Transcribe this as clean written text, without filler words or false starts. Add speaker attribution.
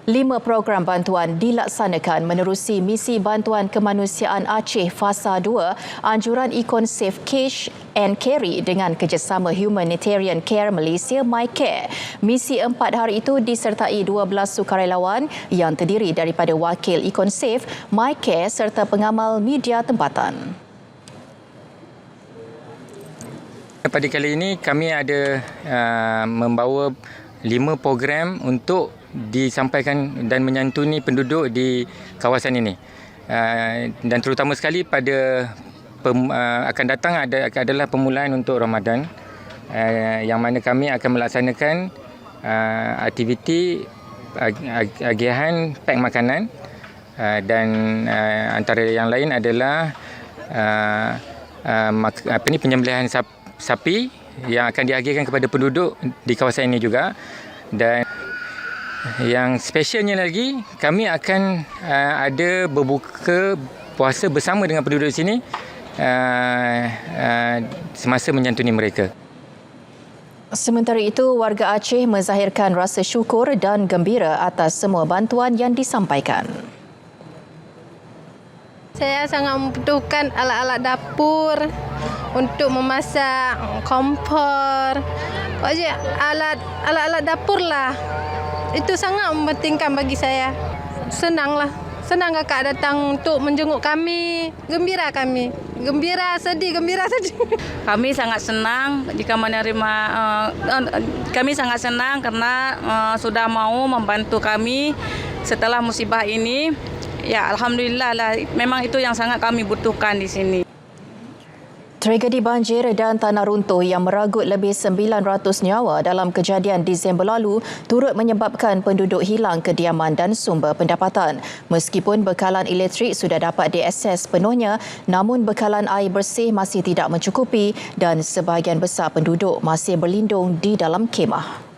Speaker 1: 5 program bantuan dilaksanakan menerusi misi bantuan kemanusiaan Aceh Fasa 2 anjuran Econ Safe Cash and Carry dengan kerjasama Humanitarian Care Malaysia MyCare. Misi 4 hari itu disertai 12 sukarelawan yang terdiri daripada wakil Econ Safe, MyCare serta pengamal media tempatan.
Speaker 2: Pada kali ini kami ada membawa 5 program untuk disampaikan dan menyantuni penduduk di kawasan ini. Dan terutama sekali pada akan datang adalah permulaan untuk Ramadan, yang mana kami akan melaksanakan aktiviti agihan pek makanan, dan antara yang lain adalah penyembelihan sapi yang akan diagihkan kepada penduduk di kawasan ini juga. Dan yang specialnya lagi, kami akan ada berbuka puasa bersama dengan penduduk di sini semasa menyantuni mereka.
Speaker 1: Sementara itu, warga Aceh menzahirkan rasa syukur dan gembira atas semua bantuan yang disampaikan.
Speaker 3: Saya sangat membutuhkan alat-alat dapur untuk memasak, kompor, alat-alat dapur lah. Itu sangat mementingkan bagi saya. Senanglah. Senang kakak datang untuk menjenguk kami. Gembira kami. Gembira sedih.
Speaker 4: Kami sangat senang jika menerima. Kami sangat senang karena sudah mau membantu kami setelah musibah ini. Ya, alhamdulillah lah. Memang itu yang sangat kami butuhkan di sini.
Speaker 1: Tragedi banjir dan tanah runtuh yang meragut lebih 900 nyawa dalam kejadian Disember lalu turut menyebabkan penduduk hilang kediaman dan sumber pendapatan. Meskipun bekalan elektrik sudah dapat diakses penuhnya, namun bekalan air bersih masih tidak mencukupi dan sebahagian besar penduduk masih berlindung di dalam kemah.